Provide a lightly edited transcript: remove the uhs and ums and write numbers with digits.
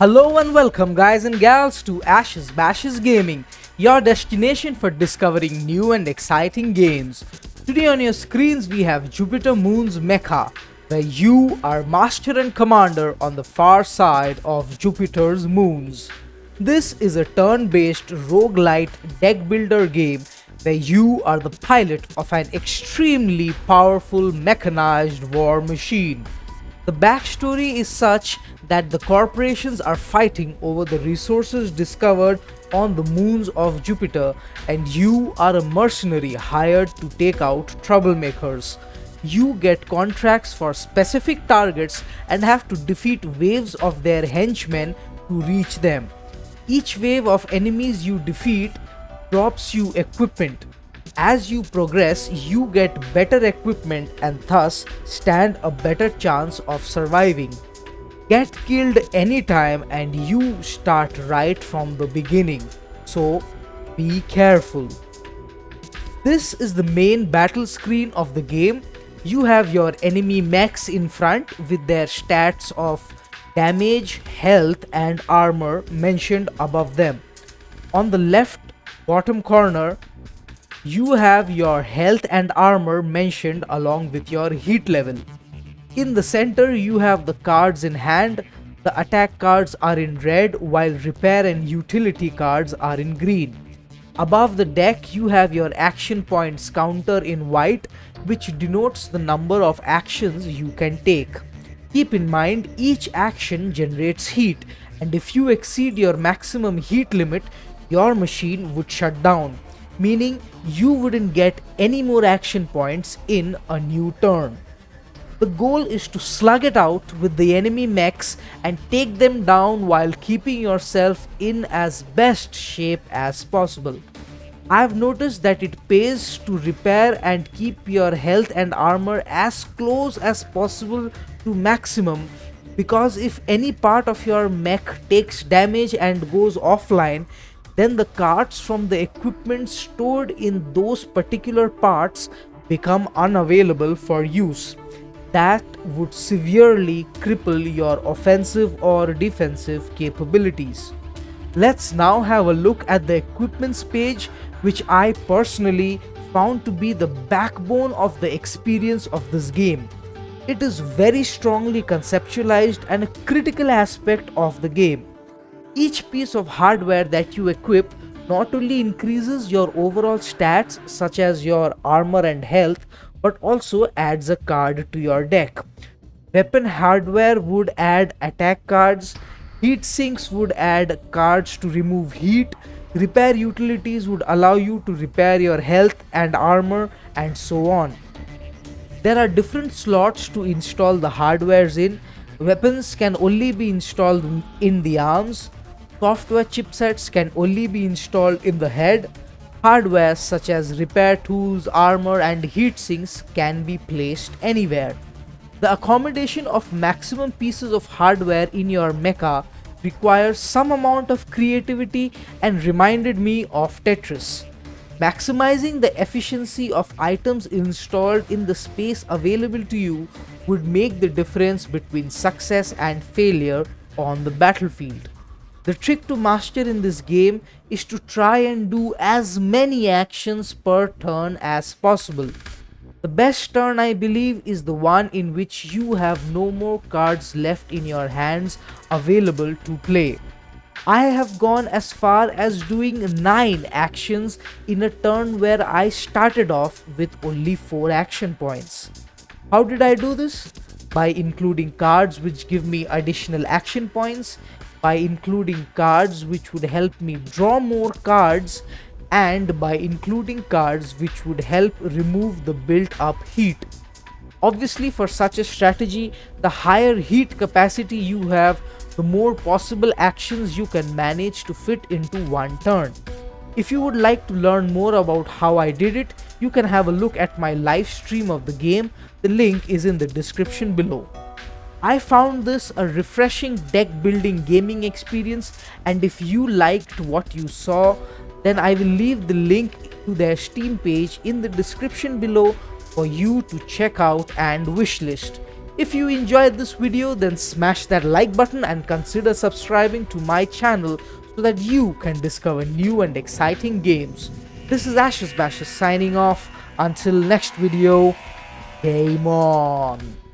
Hello and welcome guys and gals to Ashes Bashes Gaming, your destination for discovering new and exciting games. Today on your screens we have Jupiter Moons Mecha, where you are master and commander on the far side of Jupiter's moons. This is a turn-based roguelite deck builder game where you are the pilot of an extremely powerful mechanized war machine. The backstory is such that the corporations are fighting over the resources discovered on the moons of Jupiter, and you are a mercenary hired to take out troublemakers. You get contracts for specific targets and have to defeat waves of their henchmen to reach them. Each wave of enemies you defeat drops you equipment. As you progress, you get better equipment and thus stand a better chance of surviving. Get killed anytime and you start right from the beginning, so be careful. This is the main battle screen of the game. You have your enemy mechs in front with their stats of damage, health and armor mentioned above them. On the left bottom corner, you have your health and armor mentioned along with your heat level. In the center you have the cards in hand. The attack cards are in red while repair and utility cards are in green. Above the deck you have your action points counter in white, which denotes the number of actions you can take. Keep in mind each action generates heat, and if you exceed your maximum heat limit, your machine would shut down, meaning you wouldn't get any more action points in a new turn. The goal is to slug it out with the enemy mechs and take them down while keeping yourself in as best shape as possible. I've noticed that it pays to repair and keep your health and armor as close as possible to maximum, because if any part of your mech takes damage and goes offline, then the cards from the equipment stored in those particular parts become unavailable for use. That would severely cripple your offensive or defensive capabilities. Let's now have a look at the equipments page, which I personally found to be the backbone of the experience of this game. It is very strongly conceptualized and a critical aspect of the game. Each piece of hardware that you equip not only increases your overall stats such as your armor and health, but also adds a card to your deck. Weapon hardware would add attack cards, heat sinks would add cards to remove heat, repair utilities would allow you to repair your health and armor, and so on. There are different slots to install the hardwares in. Weapons can only be installed in the arms. Software chipsets can only be installed in the head. Hardware such as repair tools, armor and heat sinks can be placed anywhere. The accommodation of maximum pieces of hardware in your mecha requires some amount of creativity and reminded me of Tetris. Maximizing the efficiency of items installed in the space available to you would make the difference between success and failure on the battlefield. The trick to master in this game is to try and do as many actions per turn as possible. The best turn, I believe, is the one in which you have no more cards left in your hands available to play. I have gone as far as doing 9 actions in a turn where I started off with only 4 action points. How did I do this? By including cards which give me additional action points, by including cards which would help me draw more cards, and by including cards which would help remove the built up heat. Obviously, for such a strategy, the higher heat capacity you have, the more possible actions you can manage to fit into one turn. If you would like to learn more about how I did it, you can have a look at my live stream of the game. The link is in the description below. I found this a refreshing deck building gaming experience, and if you liked what you saw, then I will leave the link to their Steam page in the description below for you to check out and wishlist. If you enjoyed this video, then smash that like button and consider subscribing to my channel so that you can discover new and exciting games. This is Ashes Bashes signing off. Until next video, game on!